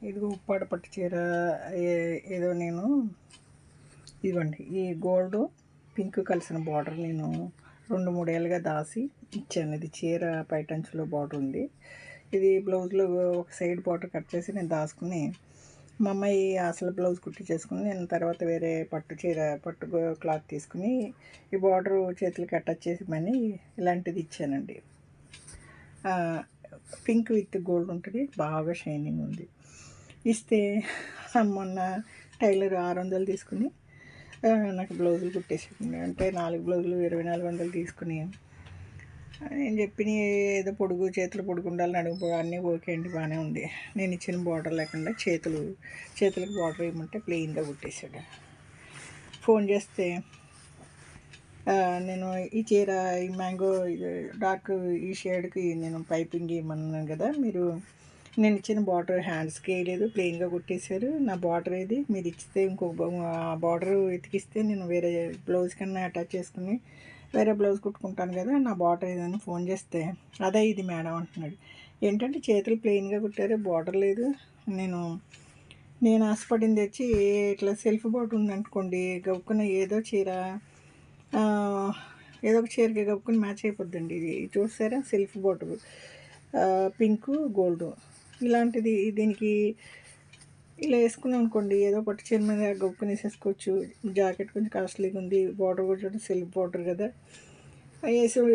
ఇదిగో ఉప్పాడ పట్టు చీర ఏదో నేను ఇదిగోండి ఈ గోల్డ్ పింక్ కలిసిన బార్డర్ నేను 2-3 ఏళ్ళుగా దాసి ఇచ్చాను. ఇది చీర పైటంచులో బార్డర్ ఉంది. ఇది బ్లౌజ్లో ఒక సైడ్ బార్డర్ కట్ చేసి నేను దాచుకుని మా అమ్మాయి అసలు బ్లౌజ్ కుట్టించేసుకుని నేను తర్వాత వేరే పట్టు చీర పట్టు క్లాత్ తీసుకుని ఈ బార్డర్ చేతులకి అటాచ్ చేసి మనీ ఇలాంటిది ఇచ్చానండి. పింక్ విత్ గోల్డ్ ఉంటుంది, బాగా షైనింగ్ ఉంది. ఇస్తే మొన్న టైలర్ 600 తీసుకుని నాకు బ్లౌజులు కుట్టేసింది. అంటే 4 బ్లౌజులు 2400 తీసుకుని నేను చెప్పిన ఏదో పొడుగు చేతులు పొడుగు ఉండాలని అడుగు అన్నీ ఓకే అండి, బాగానే ఉంది. నేను ఇచ్చిన బార్డర్ లేకుండా చేతులకు బార్డర్ వేయమంటే ప్లెయిన్గా కుట్టేశాడు. ఫోన్ చేస్తే నేను ఈ చీర ఈ మ్యాంగో డార్క్ ఈ షేడ్కి నేను పైపింగ్ ఇవ్వమన్నాను కదా, మీరు నేను ఇచ్చిన బార్డర్ హ్యాండ్స్కి వేయలేదు, ప్లెయిన్గా కుట్టేశారు. నా బార్డర్ ఏది మీరు ఇచ్చితే ఇంకొక బార్డర్ వెతికిస్తే నేను వేరే బ్లౌజ్ కన్నా అటాచ్ చేసుకుని వేరే బ్లౌజ్ కుట్టుకుంటాను కదా, నా బార్డర్ ఏదని ఫోన్ చేస్తే అదే ఇది మేడం అంటున్నాడు. ఏంటంటే చేతులు ప్లెయిన్గా కుట్టారు, బార్డర్ లేదు. నేను ఆశపడింది తెచ్చి ఇట్లా సెల్ఫ్ బార్డర్ ఉందనుకోండి, గవ్వుకున్న ఏదో చీర ఏదో ఒక చీరకి కప్పుకుని మ్యాచ్ అయిపోద్దండి. ఇది చూసారా, సెల్ఫ్ బార్డర్ పింక్ గోల్డ్ ఇలాంటిది. దీనికి ఇలా వేసుకున్నాం అనుకోండి, ఏదో పట్టు చీర మీద గప్పుకుని వేసేసుకోవచ్చు. జాకెట్ కొంచెం కాస్ట్లీగా ఉంది, బార్డర్ కూడా చూడండి సెల్ఫ్ బార్డర్ కదా,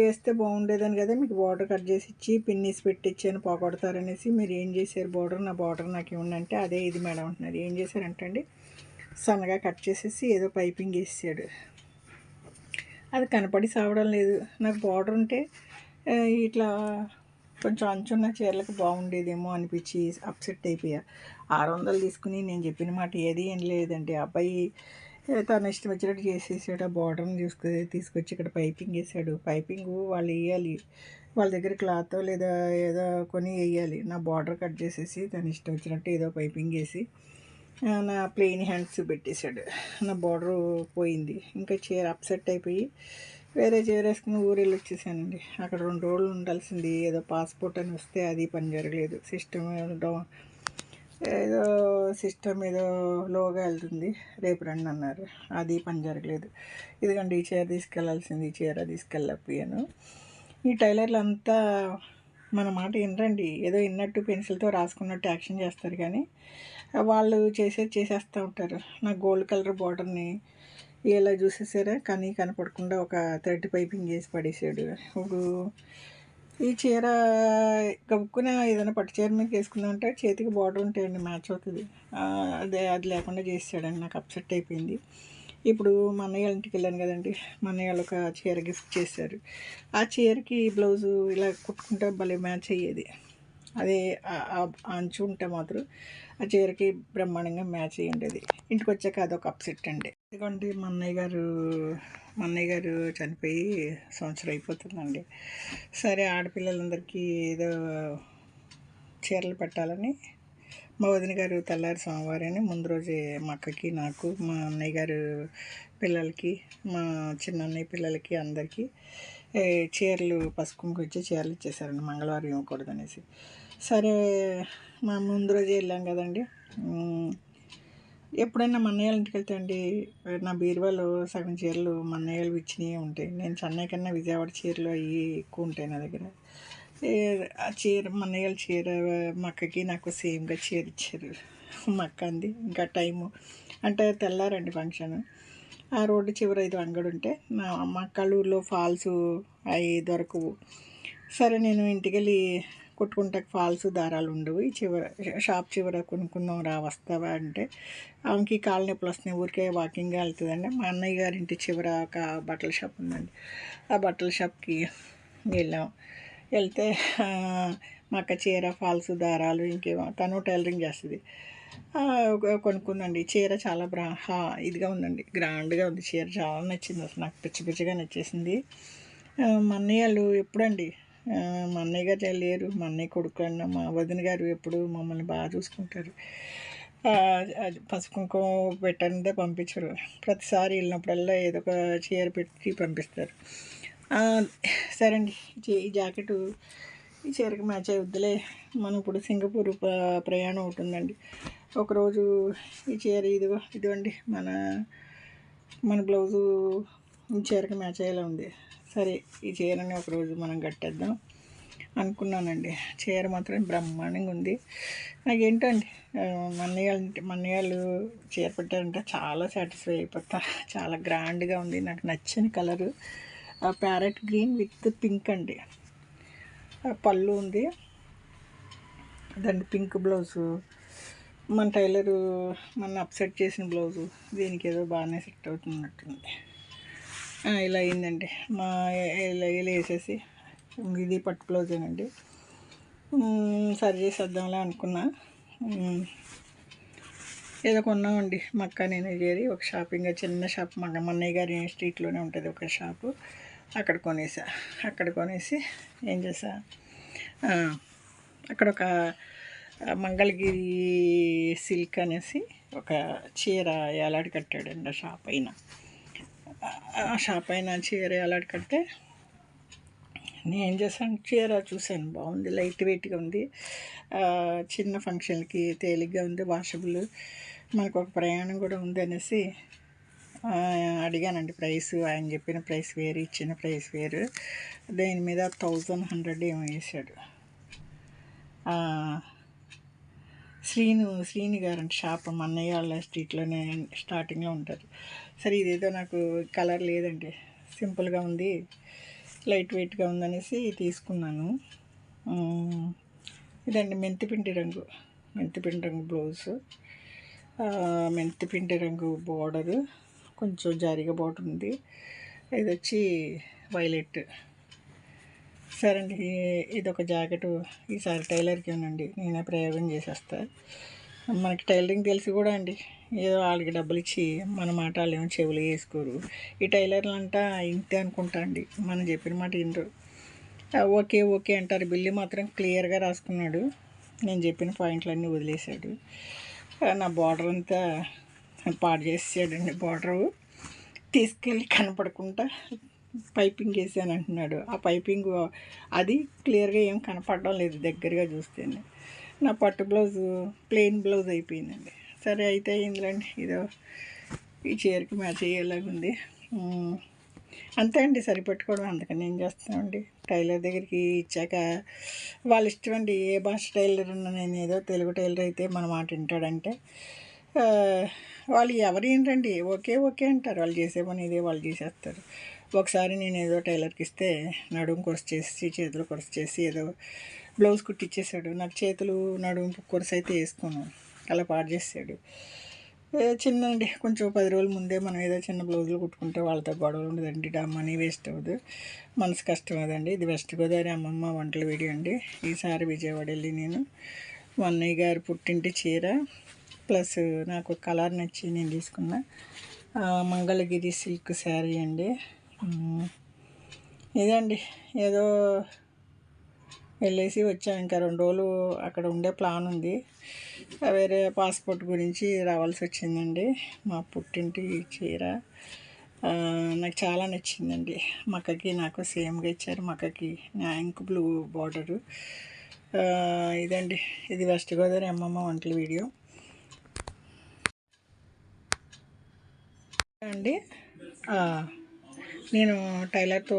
వేస్తే బాగుండేదని కదా మీకు బార్డర్ కట్ చేసి ఇచ్చి పిన్నిస్ పెట్టించాను పోగొడతారనేసి మీరు ఏం చేశారు, నా బార్డర్ నాకు ఇవ్వండి. అదే ఇది మేడం అంటున్నారు. ఏం చేశారంటే అండి, సన్నగా కట్ చేసేసి ఏదో పైపింగ్ వేసాడు. అది కనపడి సావడం లేదు. నాకు బార్డర్ ఉంటే ఇట్లా కొంచెం అంచున్న చీరలకు బాగుండేదేమో అనిపించి అప్సెట్ అయిపోయా. 600 తీసుకుని నేను చెప్పిన మాట ఏది ఏం లేదండి. అబ్బాయి తను ఇష్టం వచ్చినట్టు చేసేసాడు. ఆ బార్డర్ని తీసుకొచ్చి ఇక్కడ పైపింగ్ వేసాడు. పైపింగ్ వాళ్ళు వేయాలి, వాళ్ళ దగ్గర క్లాత్ లేదా ఏదో కొని వేయాలి. నా బార్డర్ కట్ చేసేసి తను ఇష్టం వచ్చినట్టు ఏదో పైపింగ్ వేసి నా ప్లెయిన్ హ్యాండ్స్ పెట్టేశాడు. నా బార్డరు పోయింది. ఇంకా చీర అప్సెట్ అయిపోయి వేరే చీర వేసుకుని ఊరెళ్ళి వచ్చేసానండి. అక్కడ 2 రోజులు ఉండాల్సింది. ఏదో పాస్పోర్ట్ అని వస్తే అది పని జరగలేదు. ఏదో సిస్టమ్ ఏదో లోగా వెళ్తుంది, రేపు రండి అన్నారు, అది పని జరగలేదు. ఇదిగండి ఈ చీర తీసుకెళ్లాల్సింది, ఈ చీర తీసుకెళ్ళకపోయాను. ఈ టైలర్లు అంతా మన మాట వినరండి. ఏదో విన్నట్టు పెన్సిల్తో రాసుకున్నట్టు యాక్షన్ చేస్తారు, కానీ వాళ్ళు చేసేస్తూ ఉంటారు. నా గోల్డ్ కలర్ బార్డర్ని ఇలా చూసేసారా, కానీ కనపడకుండా ఒక థ్రెడ్ పైపింగ్ చేసి పడేసాడు. ఇప్పుడు ఈ చీర కప్పుకుని ఏదైనా పట్టు చీర మీద వేసుకుందామంటే చేతికి బార్డర్ ఉంటాయండి, మ్యాచ్ అవుతుంది. అది లేకుండా చేసాడండి. నాకు అప్సెట్ అయిపోయింది. ఇప్పుడు మా అన్నయ్య వాళ్ళ ఇంటికి వెళ్ళాను కదండి, మా అన్నయ్య వాళ్ళు ఒక చీర గిఫ్ట్ చేశారు. ఆ చీరకి బ్లౌజు ఇలా కుట్టుకుంటే భలే మ్యాచ్ అయ్యేది. అదే అంచు ఉంటే మాత్రం ఆ చీరకి బ్రహ్మాండంగా మ్యాచ్ అయ్యి ఉండేది. ఇంటికి వచ్చాక అదొక అప్సెట్ అండి. ఎందుకంటే మా అన్నయ్య గారు చనిపోయి సంవత్సరం అయిపోతుందండి. సరే ఆడపిల్లలందరికీ ఏదో చీరలు పెట్టాలని మా వదిన గారు తెల్లారి సోమవారాన్ని ముందు రోజే మా అక్కకి, నాకు, మా అన్నయ్య గారు పిల్లలకి, మా చిన్న అన్నయ్య పిల్లలకి అందరికీ చీరలు పసుపు కుంకుమ ఇచ్చి చీరలు ఇచ్చేసారండి, మంగళవారం ఇవ్వకూడదు అనేసి. సరే మా ముందు రోజే వెళ్ళాం కదండి. ఎప్పుడైనా మా అన్నయ్య వాళ్ళ ఇంటికి వెళ్తే అండి, నా బీరువాలో సగం చీరలు మా అన్నయ్య వాళ్ళు ఇచ్చినవి ఉంటాయి. నేను చెన్నై కన్నా విజయవాడ చీరలు అవి ఎక్కువ ఉంటాయి నా దగ్గర. ఆ చీర మా అన్నయ్య వాళ్ళ చీర మా అక్కకి నాకు సేమ్గా చీర ఇచ్చారు. మా అక్క అంది ఇంకా టైము అంటే తెల్లారండి ఫంక్షన్. ఆ రోడ్డు చివర 5 అంగడి ఉంటే మా అక్క ఊళ్ళో ఫాల్స్ అవి దొరకవు. సరే నేను ఇంటికి వెళ్ళి కుట్టుకుంటాకి ఫాల్స్ దారాలు ఉండవు, ఈ షాప్ చివర కొనుక్కుందాం రా వస్తావా అంటే, ఆమెకి కాళ్ళ నొప్పులు వస్తున్నాయి, ఊరికే వాకింగ్గా వెళ్తుందండి. మా అన్నయ్య గారి ఇంటి చివర ఒక బట్టల షాప్ ఉందండి, ఆ బట్టల షాప్కి వెళ్తే మా అక్క చీర ఫాల్స్ దారాలు ఇంకేమో తను టైలరింగ్ చేస్తుంది కొనుక్కుందండి. చీర చాలా ఇదిగా ఉందండి, గ్రాండ్గా ఉంది చీర, చాలా నచ్చింది. అసలు నాకు పిచ్చిగా నచ్చేసింది. మా అన్నయ్య వాళ్ళు ఎప్పుడండి, మా అన్నయ్య గారు లేరు, మా అన్నయ్య కొడుకు అన్న మా వదిన గారు ఎప్పుడు మమ్మల్ని బాగా చూసుకుంటారు. పసుపు కుంకుమ పెట్టందే పంపించరు, ప్రతిసారి వెళ్ళినప్పుడల్లా ఏదో ఒక చీర పెట్టి పంపిస్తారు. సరే అండి, ఈ జాకెట్ ఈ చీరకి మ్యాచ్ అవుద్దులే. మనం ఇప్పుడు సింగపూర్ ప్రయాణం అవుతుందండి. ఒకరోజు ఈ చీర ఇదిగోండి మన బ్లౌజు ఈ చీరకి మ్యాచ్ అయ్యేలా ఉంది. సరే, ఈ చీరని ఒకరోజు మనం కట్టేద్దాం అనుకున్నానండి. చీర మాత్రం బ్రహ్మాండంగా ఉంది. నాకేంటండి మన్నయ్యాళ్ళు చీర పెట్టారంటే చాలా సాటిస్ఫై అయిపోతా. చాలా గ్రాండ్గా ఉంది. నాకు నచ్చిన colour parrot green with pink అండి. పళ్ళు ఉంది, దాన్ని పింక్ బ్లౌజు. మన టైలరు అప్సెట్ చేసిన బ్లౌజు దీనికి ఏదో బాగానే సెట్ అవుతున్నట్టుంది. ఇలా అయిందండి. ఇలా వేసేసి ఇది పట్టు బ్లౌజేనండి. సరి చేసేద్దాంలే అనుకున్నా. ఏదో కొన్నామండి మక్క నేను చేరి ఒక షాపింగ్, చిన్న షాప్ మన్నయ్య గారి స్ట్రీట్లోనే ఉంటుంది ఒక షాపు. అక్కడ కొనేసి ఏం చేసా, అక్కడ ఒక మంగళగిరి సిల్క్ అనేసి ఒక చీర ఏలాడి కట్టాడండి. ఆ షాప్ అయిన చీర ఏలాడి కడితే నేను ఏం చేశాను, చీర చూశాను, బాగుంది, లైట్ వెయిట్గా ఉంది, చిన్న ఫంక్షన్కి తేలిగ్గా ఉంది, వాషబుల్, మనకు ఒక ప్రయాణం కూడా ఉంది అనేసి అడిగానండి. ప్రైస్ ఆయన చెప్పిన ప్రైస్ వేరు, ఇచ్చిన ప్రైస్ వేరు. దేని మీద 1100 ఏమో వేసాడు. శ్రీని గారంటే షాప్ మన్నయ్య వాళ్ళ స్ట్రీట్లోనే స్టార్టింగ్లో ఉంటారు. సరే, ఇదేదో నాకు కలర్ లేదండి, సింపుల్గా ఉంది, లైట్ వెయిట్గా ఉందనేసి తీసుకున్నాను. ఇదండి మెంతిపిండి రంగు బ్లౌజు, మెంతిపిండి రంగు బోర్డరు, కొంచెం జారీగా బోర్డర్ ఉంది. ఇది వచ్చి వైలెట్. సరే అండి, ఇదొక జాకెట్. ఈసారి టైలర్కి ఏనండి నేనే ప్రయోగం చేసేస్తా. మనకి టైలరింగ్ తెలిసి కూడా అండి, ఏదో వాళ్ళకి డబ్బులు ఇచ్చి మన మాట వాళ్ళు ఏమో చెవులు వేసుకోరు. ఈ టైలర్లు అంటా ఇంతే అనుకుంటా అండి, మనం చెప్పిన మాట వినరు. ఓకే అంటారు. బిల్లు మాత్రం క్లియర్గా రాసుకున్నాడు. నేను చెప్పిన పాయింట్లన్నీ వదిలేశాడు. నా బార్డర్ అంతా పాడు చేసాడండి. బార్డరు తీసుకెళ్ళి కనపడకుండా పైపింగ్ వేసాను అంటున్నాడు. ఆ పైపింగ్ అది క్లియర్గా ఏం కనపడడం లేదు దగ్గరగా చూస్తేనే. నా పట్టు బ్లౌజు ప్లెయిన్ బ్లౌజ్ అయిపోయిందండి. సరే, అయితే ఇందులోండి ఇదో ఈ చీరకి మ్యాచ్ అయ్యేలాగుంది. అంతే అండి, సరిపెట్టుకోవడం. అందుకని ఏం చేస్తామండి, టైలర్ దగ్గరికి ఇచ్చాక వాళ్ళ ఇష్టం అండి. ఏ భాష టైలర్ ఉన్నా, నేను ఏదో తెలుగు టైలర్ అయితే మన మాట వింటాడంటే వాళ్ళు ఏంటండి ఓకే అంటారు. వాళ్ళు చేసే పని ఇదే, వాళ్ళు చేసేస్తారు. ఒకసారి నేను ఏదో టైలర్కి ఇస్తే నడుము కొరస చేసి, చేతులు కొరస చేసి ఏదో బ్లౌజ్ కుట్టిచ్చేసాడు. నాకు చేతులు నడుము కొరస అయితే వేసుకోను, అలా పాడు చేసాడు. చిన్నండి, కొంచెం 10 రోజుల ముందే మనం ఏదో చిన్న బ్లౌజులు కుట్టుకుంటే వాళ్ళతో గొడవలు ఉండదండి, మనీ వేస్ట్ అవ్వదు, మనసు కష్టం అదండి. ఇది వెస్ట్ గోదావరి అమ్మమ్మ వంటల వీడియో అండి. ఈసారి విజయవాడ వెళ్ళి నేను అన్నయ్య గారు పుట్టింటి చీర ప్లస్ నాకు కలర్ నచ్చి నేను తీసుకున్న మంగళగిరి సిల్క్ శారీ అండి. ఇదండి, ఏదో వెళ్ళేసి వచ్చాను. ఇంకా 2 రోజులు అక్కడ ఉండే ప్లాన్ ఉంది. వేరే పాస్పోర్ట్ గురించి రావాల్సి వచ్చిందండి. మా పుట్టింటి చీర నాకు చాలా నచ్చిందండి. మక్కకి నాకు సేమ్గా ఇచ్చారు. మక్కకి ఇంక్ బ్లూ బార్డరు. ఇదండి, ఇది వెస్ట్ గోదావరి అమ్మమ్మ వంటల వీడియో అండి. నేను టైలర్తో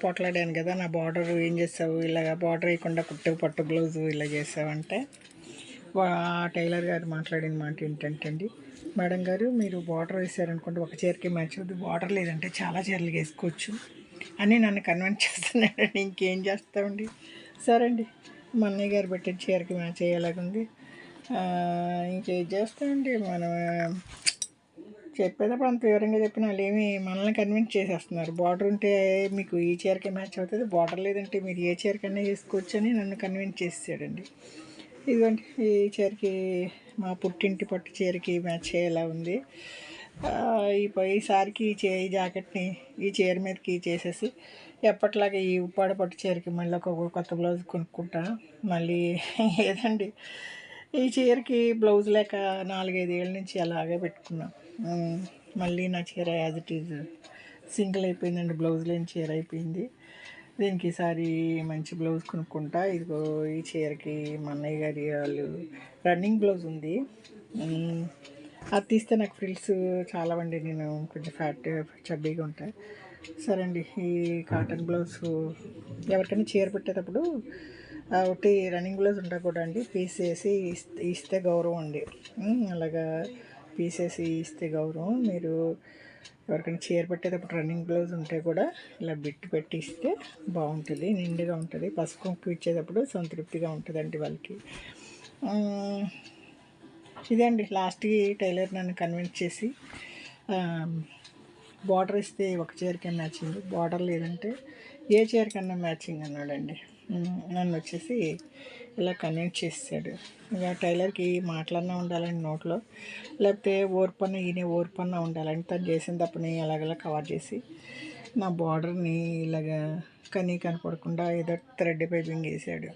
పోట్లాడాను కదా, నా బార్డర్ ఏం చేసావు, ఇలాగ బార్డర్ వేయకుండా పట్టు బ్లౌజు ఇలా చేసావంటే టైలర్ గారు మాట్లాడిన మాట ఏంటంటే అండి, మేడం గారు మీరు బార్డర్ వేసారనుకోండి ఒక చీరకి మ్యాచ్ అవుతుంది, బార్డర్ లేదంటే చాలా చీరలు వేసుకోవచ్చు అని నన్ను కన్విన్స్ చేస్తున్నాడండి. ఇంకేం చేస్తామండి. సరే అండి, మా అన్నయ్య గారు పెట్టిన చీరకి మ్యాచ్ అయ్యేలాగుంది. ఇంకేం చేస్తామండి, మనం చెప్పేటప్పుడు అంత వివరంగా చెప్పిన వాళ్ళు ఏమి మనల్ని కన్విన్స్ చేసేస్తున్నారు. బార్డర్ ఉంటే మీకు ఈ చీరకే మ్యాచ్ అవుతుంది, బార్డర్ లేదంటే మీరు ఏ చీరకన్నా వేసుకోవచ్చు అని నన్ను కన్విన్స్ చేసాడండి. ఇదిగోండి, ఈ చీరకి మా పుట్టింటి పట్టు చీరకి మ్యాచ్ అయ్యేలా ఉంది. ఈసారికి ఈ జాకెట్ని ఈ చీర మీదకి చేసేసి ఎప్పట్లాగా ఈ ఉప్పాడ పట్టు చీరకి మళ్ళీ ఒక కొత్త బ్లౌజ్ కొనుక్కుంటా. మళ్ళీ ఏదండి, ఈ చీరకి బ్లౌజ్ లేక 4-5 ఏళ్ళ నుంచి అలాగే పెట్టుకున్నాం. మళ్ళీ నా చీర యాజ్ ఇట్ ఈజ్ సింగిల్ అయిపోయిందండి, బ్లౌజ్ లేని చీర అయిపోయింది. దీనికి ఈసారి మంచి బ్లౌజ్ కొనుక్కుంటా. ఇదిగో ఈ చీరకి మా అన్నయ్య గారి వాళ్ళు రన్నింగ్ బ్లౌజ్ ఉంది. అది తీస్తే నాకు ఫ్రిల్స్ చాలా అండి, నేను కొంచెం చబ్బీగా ఉంటాయి. సరే అండి, ఈ కాటన్ బ్లౌజ్ ఎవరికైనా చీర పెట్టేటప్పుడు ఒకటి రన్నింగ్ బ్లౌజ్ ఉండకూడదు అండి, పీసేసి ఇస్తే గౌరవం అండి. అలాగా పీసేసి ఇస్తే గౌరవం. మీరు ఎవరికైనా చీర పెట్టేటప్పుడు రన్నింగ్ బ్లౌజ్ ఉంటే కూడా ఇలా బిట్టు పెట్టి ఇస్తే బాగుంటుంది, నిండుగా ఉంటుంది. పసుపు కుంకుమ ఇచ్చేటప్పుడు సంతృప్తిగా ఉంటుందండి వాళ్ళకి. ఇదే అండి, లాస్ట్కి టైలర్ నన్ను కన్విన్స్ చేసి బార్డర్ ఇస్తే ఒక చీరకే మ్యాచింగ్, బార్డర్ లేదంటే ఏ చీరకన్నా మ్యాచింగ్ అన్నాడండి. నన్ను వచ్చేసి ఇలా కన్విన్స్ చేసాడు. ఇక టైలర్కి మాటలన్నా ఉండాలండి నోట్లో, లేకపోతే ఓర్పన్న ఈయన ఓర్పన్న ఉండాలని తను చేసిన తప్పని అలాగలా కవర్ చేసి నా బార్డర్ని ఇలాగా కనపడకుండా ఏదో థ్రెడ్ పైపింగ్ వేసాడు.